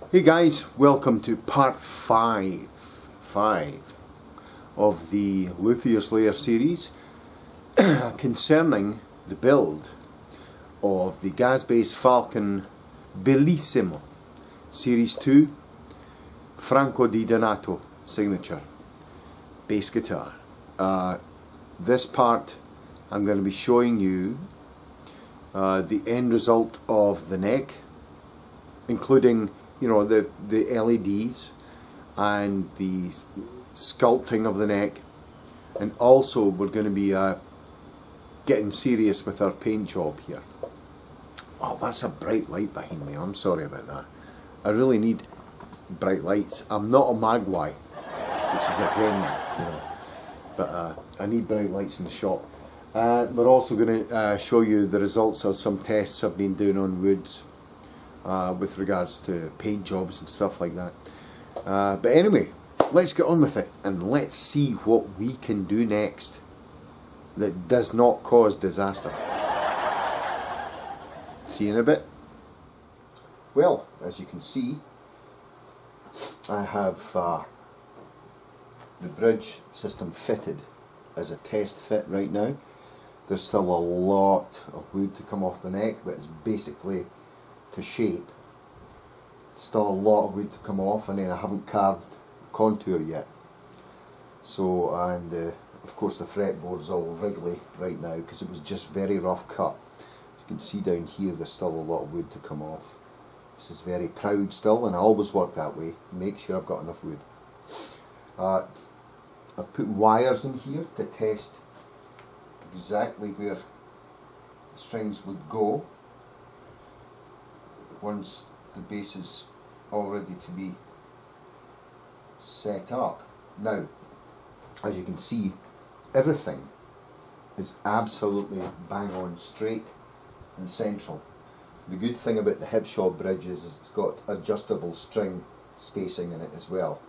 Hey guys, welcome to part 5 of the Luthier's Lair series concerning the build of the GazzBass Falcon Bellissimo Series 2 Franco di Donato signature bass guitar. This part I'm going to be showing you the end result of the neck, including the LEDs and the sculpting of the neck, and also we're going to be getting serious with our paint job here. Oh, that's a bright light behind me. I'm sorry about that. I really need bright lights. I'm not a magpie, which is a gremlin, but I need bright lights in the shop. We're also going to show you the results of some tests I've been doing on woods with regards to paint jobs and stuff like that. But anyway, let's get on with it and let's see what we can do next that does not cause disaster. See you in a bit. Well, as you can see, I have the bridge system fitted as a test fit right now. There's still a lot of wood to come off the neck, but it's basically to shape. Still a lot of wood to come off, and then I haven't carved the contour yet. So, and of course the fretboard is all wriggly right now because it was just very rough cut. As you can see down here, there's still a lot of wood to come off. This is very proud still, and I always work that way. Make sure I've got enough wood. I've put wires in here to test exactly where the strings would go once the base is all ready to be set up. Now, as you can see, everything is absolutely bang on straight and central. The good thing about the Hipshot bridge is it's got adjustable string spacing in it as well,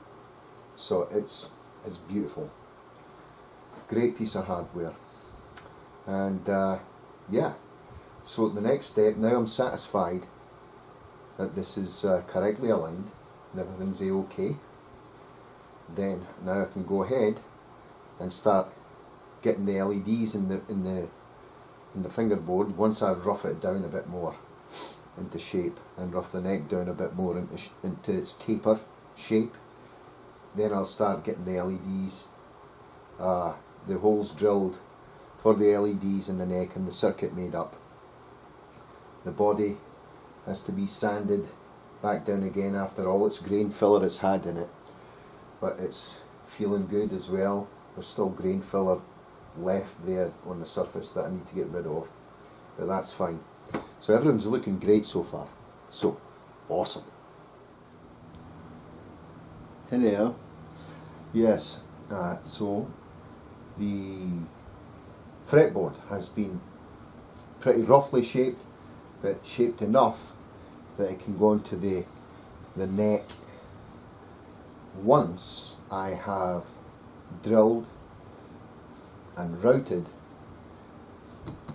so it's beautiful. Great piece of hardware. And yeah, so the next step, now I'm satisfied that this is correctly aligned and everything's okay, then now I can go ahead and start getting the LEDs in the fingerboard. Once I rough it down a bit more into shape and rough the neck down a bit more into its taper shape, then I'll start getting the LEDs, the holes drilled for the LEDs in the neck and the circuit made up. The body has to be sanded back down again after all its grain filler it's had in it, but it's feeling good as well. There's still grain filler left there on the surface that I need to get rid of, but that's fine. So everything's looking great so far. So awesome. Hello. Yes, so the fretboard has been pretty roughly shaped, but shaped enough that it can go onto the neck once I have drilled and routed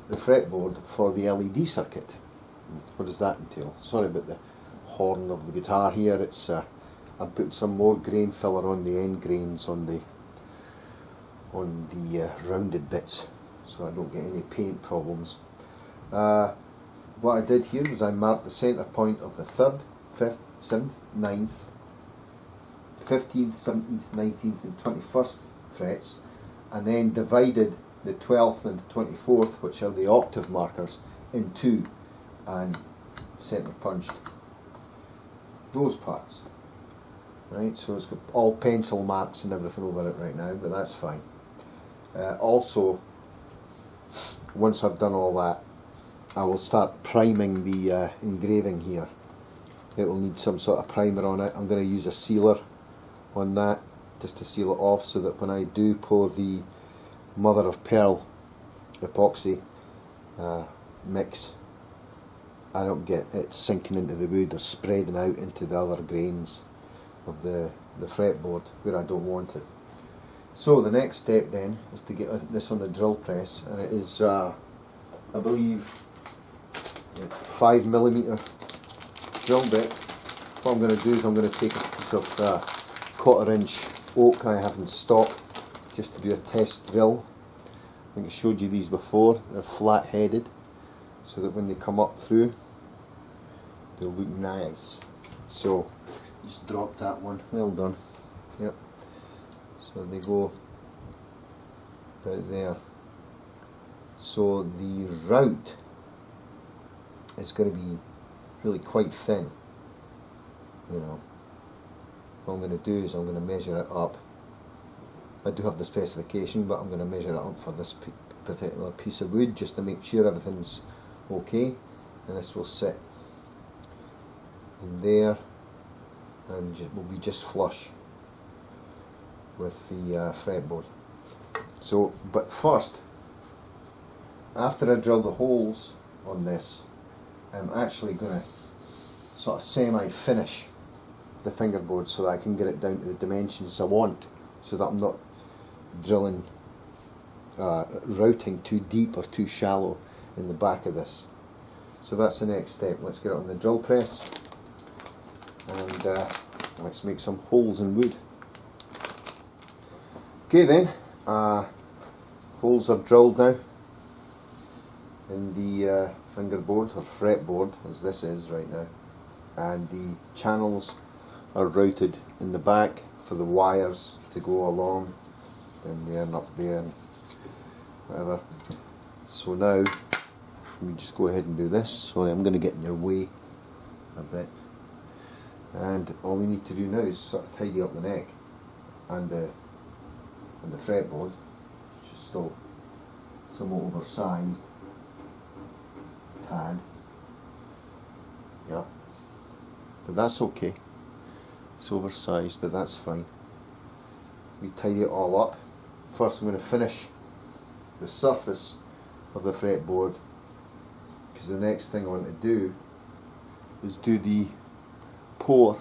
the fretboard for the LED circuit. What does that entail? Sorry about the horn of the guitar here. It's I put some more grain filler on the end grains on the rounded bits, so I don't get any paint problems. What I did here was I marked the centre point of the 3rd, 5th, 7th, 9th, 15th, 17th, 19th and 21st frets, and then divided the 12th and 24th, which are the octave markers, in two, and centre punched those parts. Right, so it's got all pencil marks and everything over it right now, but that's fine. Also, once I've done all that, I will start priming the engraving here. It will need some sort of primer on it. I'm going to use a sealer on that just to seal it off, so that when I do pour the mother of pearl epoxy mix, I don't get it sinking into the wood or spreading out into the other grains of the fretboard where I don't want it. So the next step then is to get this on the drill press, and it is I believe 5mm drill bit what I'm going to do is I'm going to take a piece of 1/4 inch oak I have in stock just to do a test drill. I think I showed you these before. They're flat headed so that when they come up through they'll look nice. So just drop that one. Well done. Yep. So they go about there. So the route is going to be really quite thin. You know, what I'm going to do is I'm going to measure it up. I do have the specification, but I'm going to measure it up for this particular piece of wood just to make sure everything's okay. And this will sit in there and will be just flush with the fretboard. So, but first, after I drill the holes on this, I'm actually going to sort of semi-finish the fingerboard so that I can get it down to the dimensions I want, so that I'm not drilling, routing too deep or too shallow in the back of this. So that's the next step. Let's get it on the drill press and let's make some holes in wood. Okay then, holes are drilled now in the fingerboard or fretboard, as this is right now, and the channels are routed in the back for the wires to go along down there and up there and whatever. So now let me just go ahead and do this. Sorry, I'm going to get in your way a bit, and all we need to do now is sort of tidy up the neck and the fretboard, which is still somewhat oversized, tad. Yeah, but that's okay. It's oversized, but that's fine. We tidy it all up. First I'm going to finish the surface of the fretboard, because the next thing I want to do is do the pour,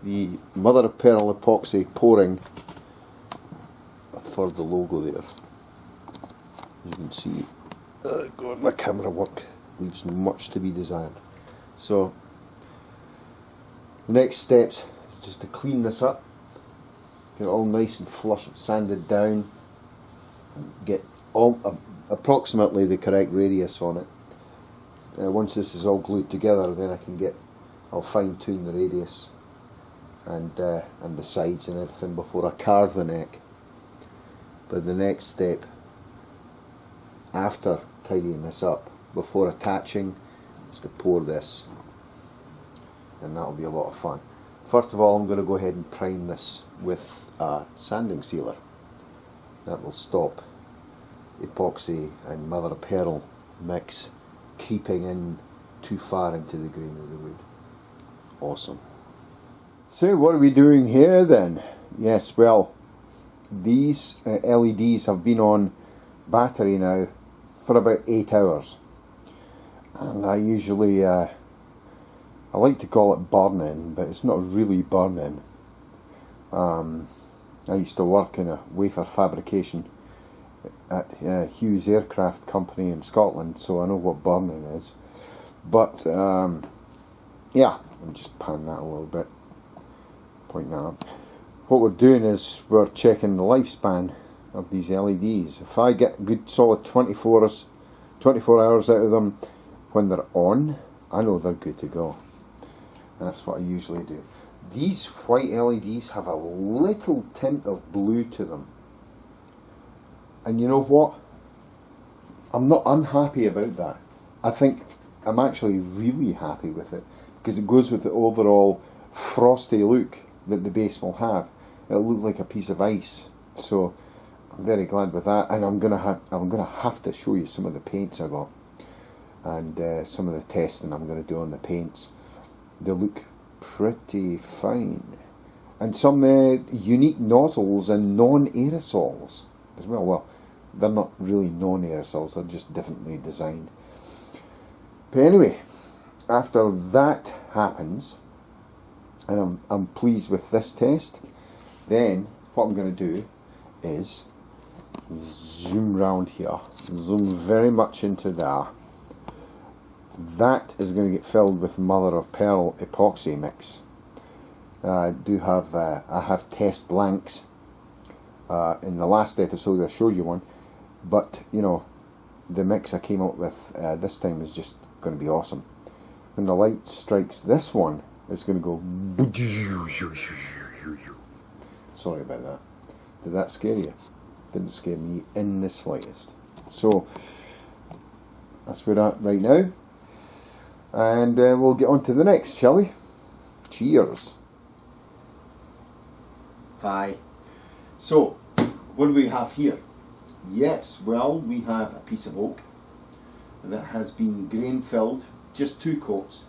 the mother of pearl epoxy pouring for the logo there. As you can see, God, my camera work leaves much to be desired. So the next steps is just to clean this up, get it all nice and flush, sanded down, get all approximately the correct radius on it. Once this is all glued together, then I'll fine tune the radius and the sides and everything before I carve the neck. But the next step after tidying this up, before attaching, is to pour this, and that'll be a lot of fun. First of all, I'm going to go ahead and prime this with a sanding sealer. That will stop epoxy and mother of pearl mix creeping in too far into the grain of the wood. Awesome. So what are we doing here then? Yes, well, these LEDs have been on battery now for about 8 hours, and I usually I like to call it burning, but it's not really burning. I used to work in a wafer fabrication at Hughes Aircraft Company in Scotland, so I know what burning is. But yeah, I'll just pan that a little bit, point that up. What we're doing is we're checking the lifespan of these LEDs. If I get a good solid 24 hours out of them when they're on, I know they're good to go. And that's what I usually do. These white LEDs have a little tint of blue to them. And you know what? I'm not unhappy about that. I think I'm actually really happy with it, because it goes with the overall frosty look that the base will have. It'll look like a piece of ice. So I'm very glad with that, and I'm gonna have to show you some of the paints I got, and some of the testing I'm gonna do on the paints. They look pretty fine, and some unique nozzles and non-aerosols as well. Well, they're not really non-aerosols; they're just differently designed. But anyway, after that happens, and I'm pleased with this test, then what I'm going to do is zoom round here, zoom very much into there. That is going to get filled with mother of pearl epoxy mix, I have test blanks. In the last episode I showed you one, but you know, the mix I came up with this time is just going to be awesome. When the light strikes this one, it's going to go. Sorry about that. Did that scare you? Didn't scare me in the slightest. So that's where we're at right now, and we'll get on to the next, shall we? Cheers. Hi. So, what do we have here? Yes, well, we have a piece of oak that has been grain filled, just 2 coats,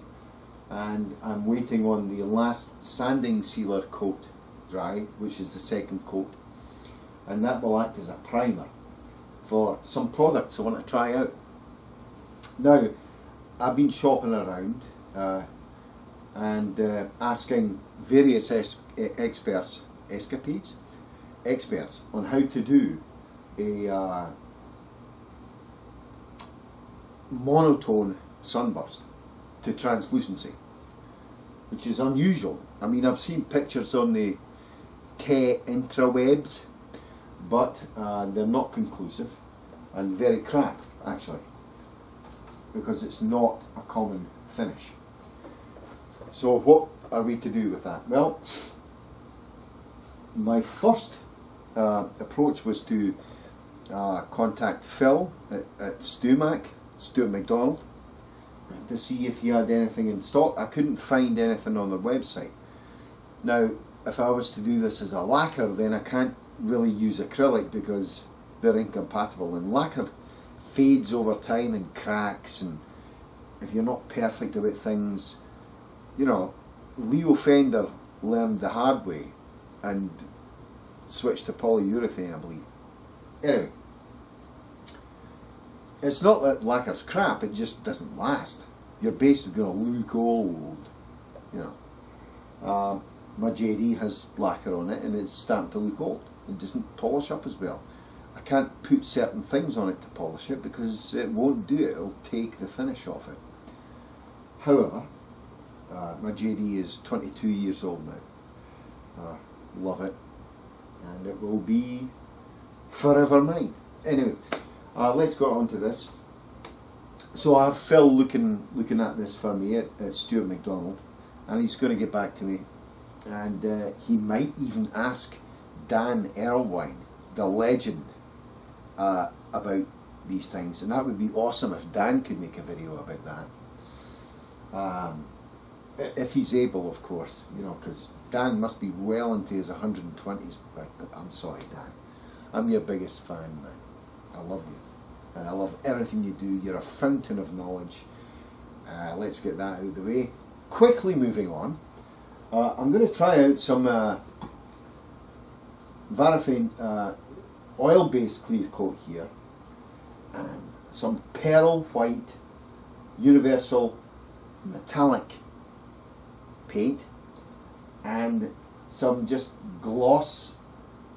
and I'm waiting on the last sanding sealer coat dry, which is the 2nd coat, and that will act as a primer for some products I want to try out. Now, I've been shopping around and asking various experts on how to do a monotone sunburst to translucency, which is unusual. I mean, I've seen pictures on the intrawebs, but they're not conclusive and very crap, actually, because it's not a common finish. So what are we to do with that? Well, my first approach was to contact Phil at Stuart McDonald, to see if he had anything in stock. I couldn't find anything on their website. Now, if I was to do this as a lacquer, then I can't really use acrylic because they're incompatible, and lacquer fades over time and cracks, and if you're not perfect about things, you know, Leo Fender learned the hard way and switched to polyurethane, I believe. Anyway, it's not that lacquer's crap, it just doesn't last. Your base is going to look old, you know. My JD has lacquer on it and it's starting to look old. It doesn't polish up as well. I can't put certain things on it to polish it because it won't do it, it'll take the finish off it. However, my JD is 22 years old now. Love it, and it will be forever mine. Anyway, let's go on to this. So I have Phil looking at this for me at Stuart McDonald, and he's going to get back to me, and he might even ask Dan Erlewine, the legend, about these things, and that would be awesome if Dan could make a video about that. If he's able, of course, you know, because Dan must be well into his 120s. But I'm sorry, Dan. I'm your biggest fan, man. I love you, and I love everything you do. You're a fountain of knowledge. Let's get that out of the way. Quickly moving on. I'm going to try out some Varathane oil-based clear coat here, and some pearl white universal metallic paint, and some just gloss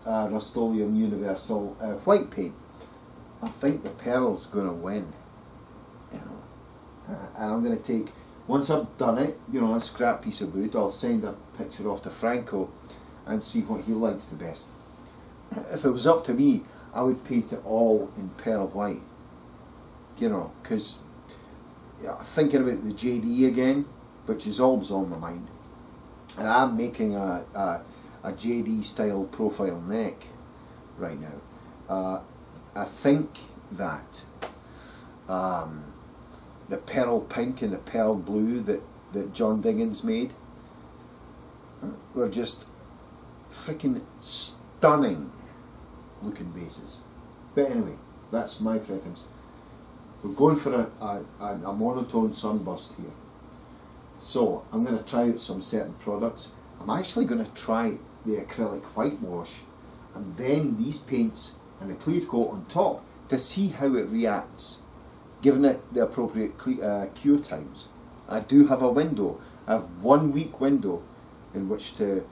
Rust-Oleum universal white paint. I think the pearl's going to win, you know. And I'm going to take, once I've done it, you know, a scrap piece of wood, I'll send a picture off to Franco and see what he likes the best. If it was up to me, I would paint it all in pearl white, you know, because thinking about the JD again, which is always on my mind, and I'm making a JD style profile neck right now. I think that the pearl pink and the pearl blue that John Diggins made were just freaking stunning looking bases. But anyway, that's my preference. We're going for a monotone sunburst here. So I'm going to try out some certain products. I'm actually going to try the acrylic whitewash and then these paints and a clear coat on top to see how it reacts, given it the appropriate cure times. I do have a window. I have 1 week window in which to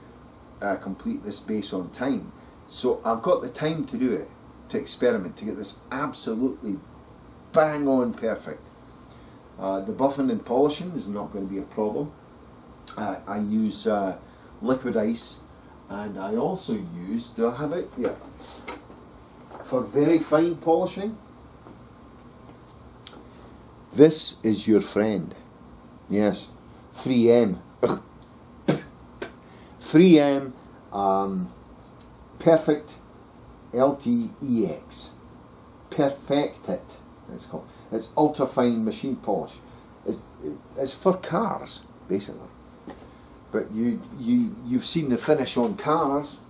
complete this base on time. So I've got the time to do it, to experiment, to get this absolutely bang on perfect. The buffing and polishing is not going to be a problem. I use liquid ice, and I also use, do I have it? Yeah. For very fine polishing, this is your friend. Yes, 3M. 3M Perfect LTEX. Perfect it, it's called. It's ultra fine machine polish. It's for cars, basically. But you've seen the finish on cars,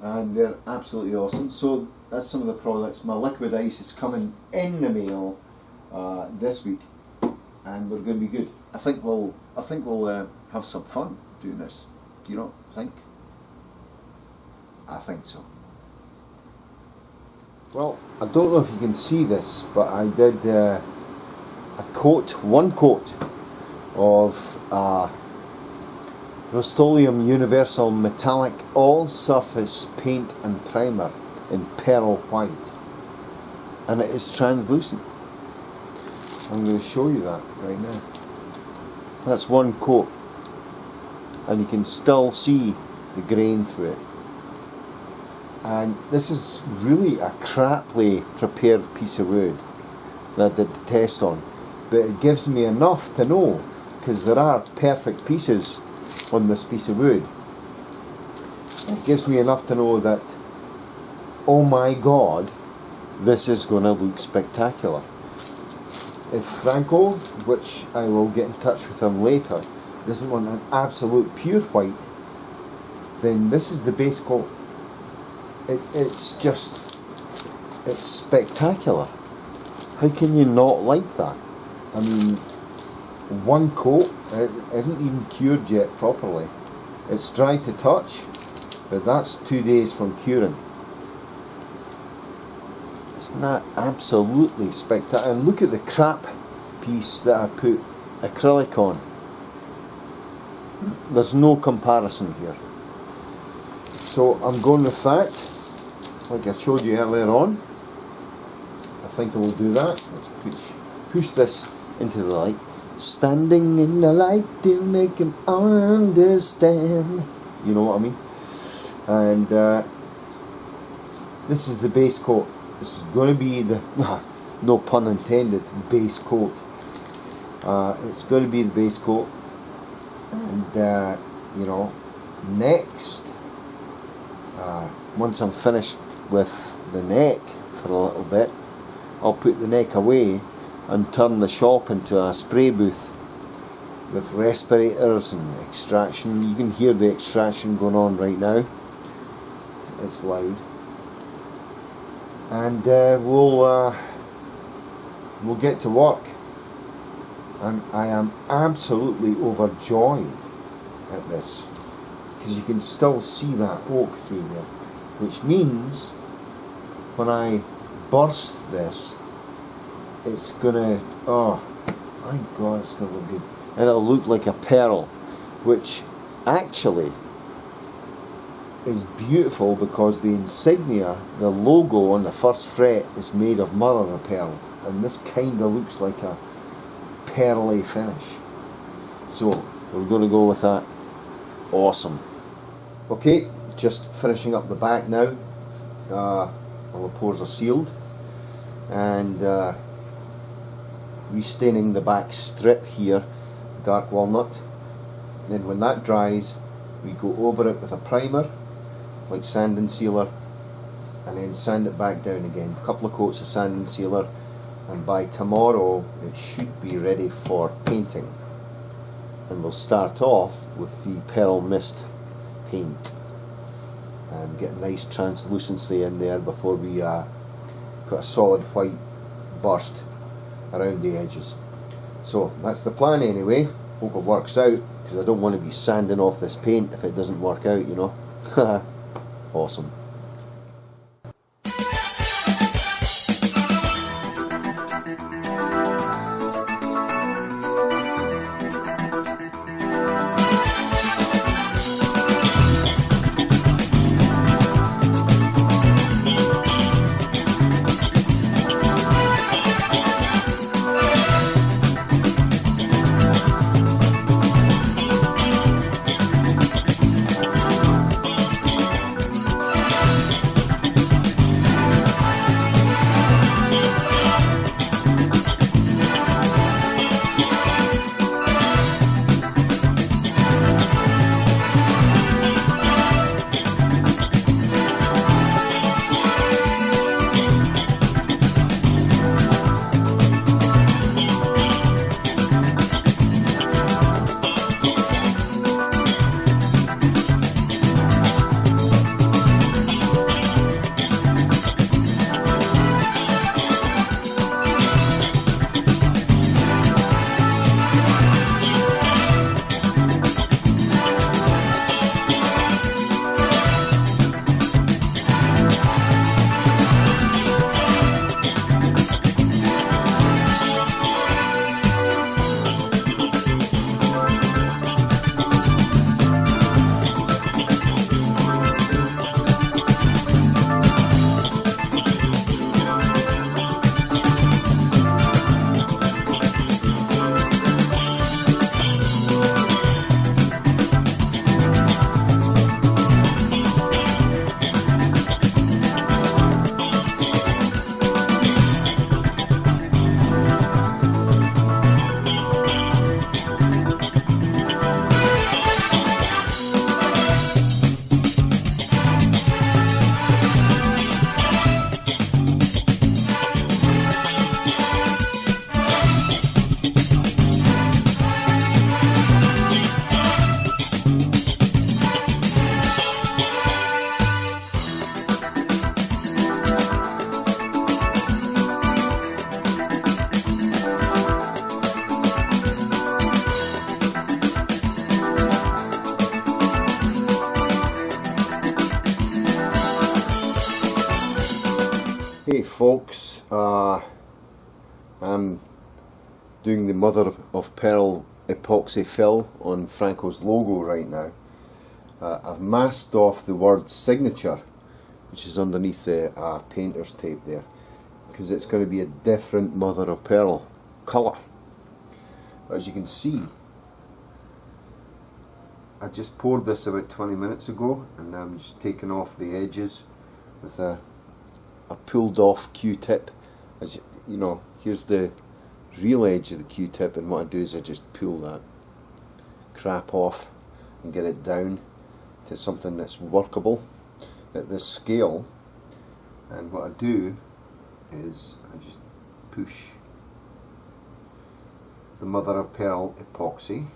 and they're absolutely awesome. So that's some of the products. My liquid ice is coming in the mail this week, and we're going to be good. I think we'll have some fun doing this. Do you not think? I think so. Well, I don't know if you can see this, but I did one coat of Rust-Oleum Universal Metallic All-Surface Paint and Primer in Pearl White, and it is translucent. I'm going to show you that right now. That's one coat, and you can still see the grain through it. And this is really a craply prepared piece of wood that I did the test on, but it gives me enough to know, because there are perfect pieces on this piece of wood, it gives me enough to know that, oh my god, this is going to look spectacular. If Franco, which I will get in touch with him later, doesn't want an absolute pure white, then this is the base coat. It's spectacular. How can you not like that? I mean, one coat, it isn't even cured yet properly. It's dry to touch, but that's 2 days from curing. Isn't that absolutely spectacular? And look at the crap piece that I put acrylic on. There's no comparison here. So I'm going with that. Like I showed you earlier on, I think I will do that. Let's push this into the light. Standing in the light to make him understand. You know what I mean? And this is the base coat. This is going to be the, no pun intended, base coat. It's going to be the base coat. And, you know, next, once I'm finished with the neck for a little bit, I'll put the neck away and turn the shop into a spray booth with respirators and extraction. You can hear the extraction going on right now. It's loud. And we'll get to work. And I am absolutely overjoyed at this, because you can still see that oak through there, which means when I burst this, it's gonna, oh my god, it's gonna look good, and it'll look like a pearl, which actually is beautiful, because the insignia, the logo on the first fret, is made of mother of pearl, and this kind of looks like a pearly finish. So we're going to go with that. Awesome. Okay, just finishing up the back now. All the pores are sealed, and restaining the back strip here, dark walnut. Then when that dries, we go over it with a primer, like sand and sealer, and then sand it back down again. A couple of coats of sand and sealer, and by tomorrow it should be ready for painting. And we'll start off with the Pearl Mist paint and get nice translucency in there before we put a solid white burst around the edges. So that's the plan anyway. Hope it works out, because I don't want to be sanding off this paint if it doesn't work out, you know. Awesome. Hey folks, I'm doing the mother of pearl epoxy fill on Franco's logo right now. I've masked off the word signature, which is underneath the painter's tape there, because it's going to be a different mother of pearl colour. As you can see, I just poured this about 20 minutes ago, and I'm just taking off the edges with a pulled off Q-tip. As you know, here's the real edge of the Q-tip, and what I do is I just pull that crap off and get it down to something that's workable at this scale. And what I do is I just push the mother of pearl epoxy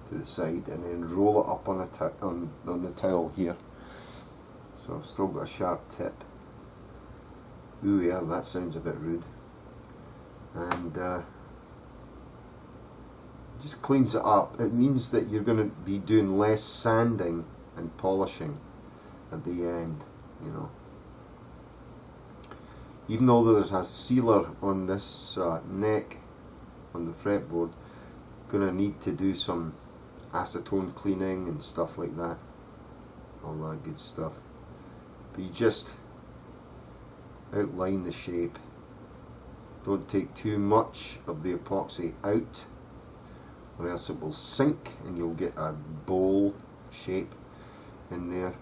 to the side and then roll it up on the towel here. So I've still got a sharp tip. Ooh yeah, that sounds a bit rude. And just cleans it up. It means that you're going to be doing less sanding and polishing at the end, you know. Even though there's a sealer on this neck on the fretboard, going to need to do some acetone cleaning and stuff like that, all that good stuff. But you just outline the shape. Don't take too much of the epoxy out, or else it will sink and you'll get a bowl shape in there,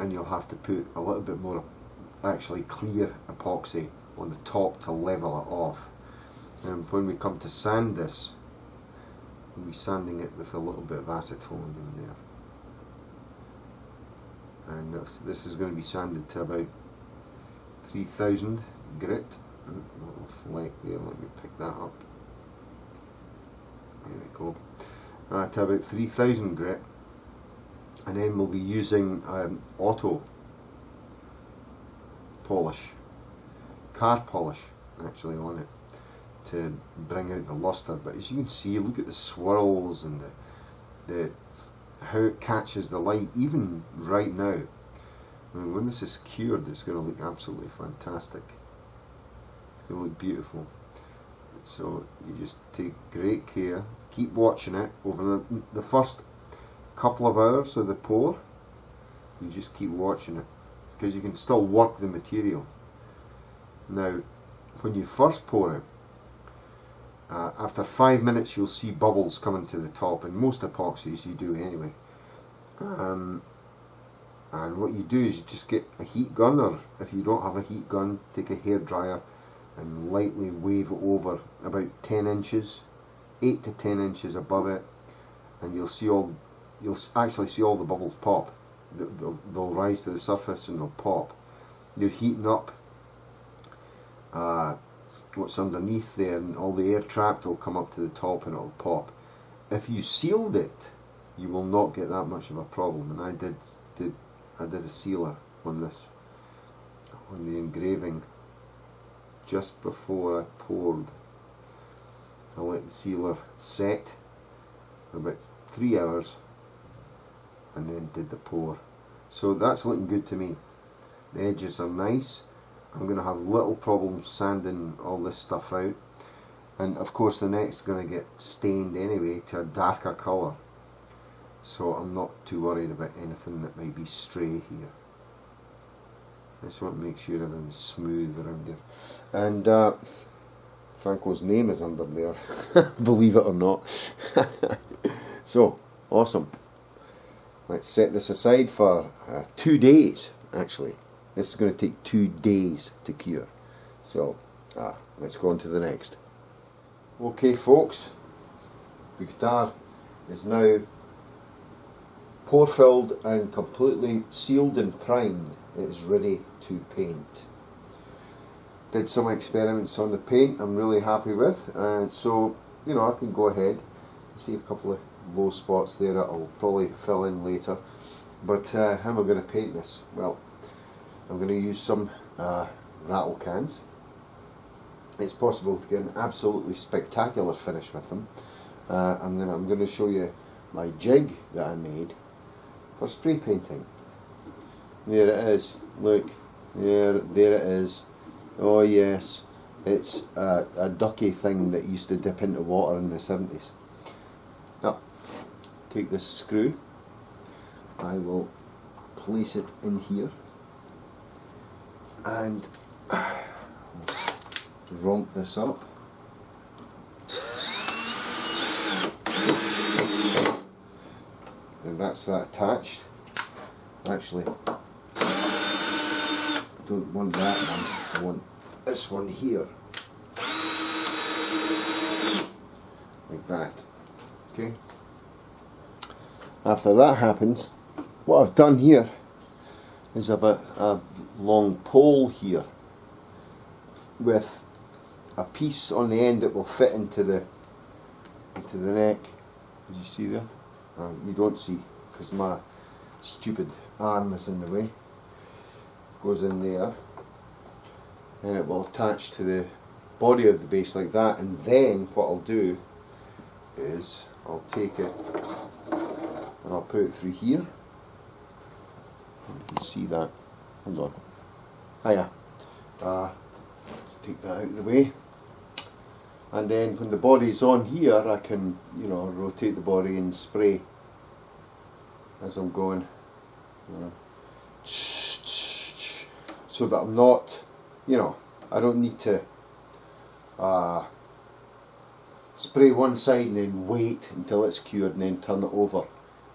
and you'll have to put a little bit more actually clear epoxy on the top to level it off. And when we come to sand this, we'll be sanding it with a little bit of acetone in there. And this is going to be sanded to about 3000 grit. A little fleck there, let me pick that up. There we go. To about 3000 grit. And then we'll be using auto polish, car polish actually on it, to bring out the luster. But as you can see, look at the swirls and the how it catches the light even right now. I mean, when this is cured, it's going to look absolutely fantastic. It's going to look beautiful. So you just take great care, keep watching it over the first couple of hours of the pour. You just keep watching it, because you can still work the material. Now, when you first pour it, after 5 minutes you'll see bubbles coming to the top, and most epoxies you do anyway. And what you do is you just get a heat gun, or if you don't have a heat gun, take a hairdryer and lightly wave it over about 10 inches, 8 to 10 inches above it, and you'll actually see all the bubbles pop. They'll rise to the surface and they'll pop. You're heating up what's underneath there, and all the air trapped will come up to the top and it'll pop. If you sealed it, you will not get that much of a problem. And I did a sealer on this, on the engraving, just before I poured. I let the sealer set for about 3 hours and then did the pour. So that's looking good to me. The edges are nice. I'm going to have little problems sanding all this stuff out, and of course the neck's going to get stained anyway to a darker colour, so I'm not too worried about anything that might be stray here. I just want to make sure everything's smooth around here. And Franco's name is under there, believe it or not. So, awesome. Let's set this aside for 2 days, actually. This is going to take 2 days to cure. So, let's go on to the next. Okay folks, the guitar is now pour filled and completely sealed and primed. It is ready to paint. Did some experiments on the paint I'm really happy with, and so, you know, I can go ahead and see a couple of low spots there that I'll probably fill in later. But how am I going to paint this? Well, I'm going to use some rattle cans. It's possible to get an absolutely spectacular finish with them. I'm going to show you my jig that I made for spray painting. There it is. Look, there it is. Oh yes, it's a ducky thing that used to dip into water in the 70s. Now, take this screw, I will place it in here and romp this up. And that's that attached. Actually, I don't want that one, I want this one here. Like that. Okay. After that happens, what I've done here is I've a long pole here with a piece on the end that will fit into the neck. Did you see there? You don't see because my stupid arm is in the way. Goes in there and it will attach to the body of the bass like that, and then what I'll do is I'll take it and I'll put it through here. You can see that. Hold on. Hiya. Let's take that out of the way. And then when the body's on here, I can, you know, rotate the body and spray as I'm going. You know, so that I'm not, you know, I don't need to spray one side and then wait until it's cured and then turn it over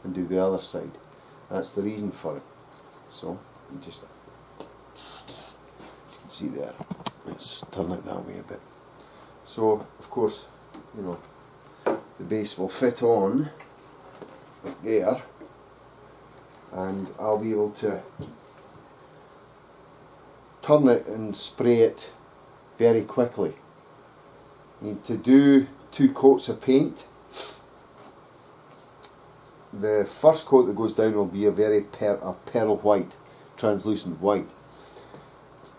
and do the other side. That's the reason for it. So you just see there. Let's turn it that way a bit. So of course, you know, the base will fit on like there, and I'll be able to turn it and spray it very quickly. You need to do 2 coats of paint. The first coat that goes down will be a very pearl white, translucent white,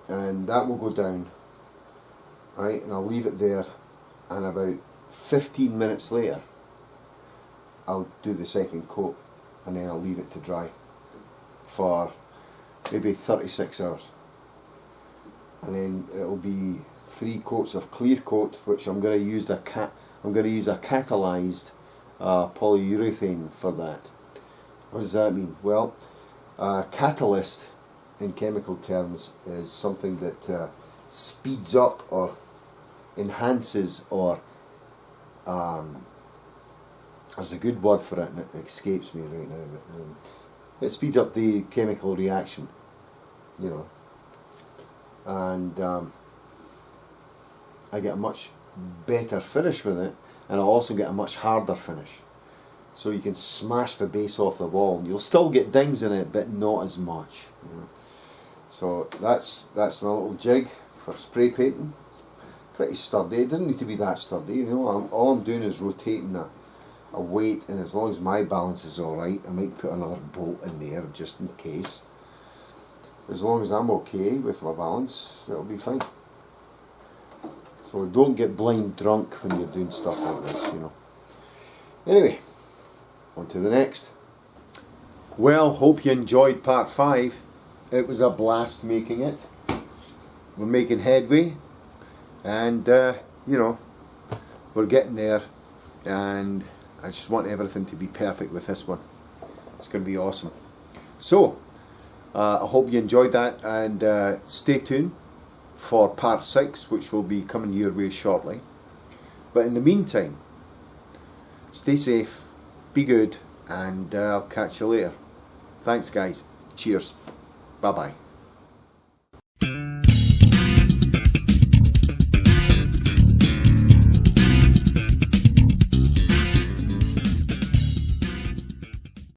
and that will go down, right, and I'll leave it there, and about 15 minutes later I'll do the second coat, and then I'll leave it to dry for maybe 36 hours, and then it'll be 3 coats of clear coat, which I'm going to use a catalyzed polyurethane for that. What does that mean? Well, catalyst in chemical terms is something that speeds up or enhances, or there's a good word for it and it escapes me right now, but it speeds up the chemical reaction, you know, and I get a much better finish with it, and I'll also get a much harder finish. So you can smash the bass off the wall, and you'll still get dings in it, but not as much. You know. So that's my little jig for spray painting. It's pretty sturdy. It doesn't need to be that sturdy. You know, all I'm doing is rotating a weight, and as long as my balance is all right, I might put another bolt in there just in case. As long as I'm okay with my balance, it'll be fine. So don't get blind drunk when you're doing stuff like this, you know. Anyway, on to the next. Well, hope you enjoyed part 5. It was a blast making it. We're making headway, and you know, we're getting there, and I just want everything to be perfect with this one. It's going to be awesome. So I hope you enjoyed that, and stay tuned for part 6, which will be coming your way shortly. But in the meantime, stay safe, be good, and I'll catch you later. Thanks guys. Cheers. Bye bye.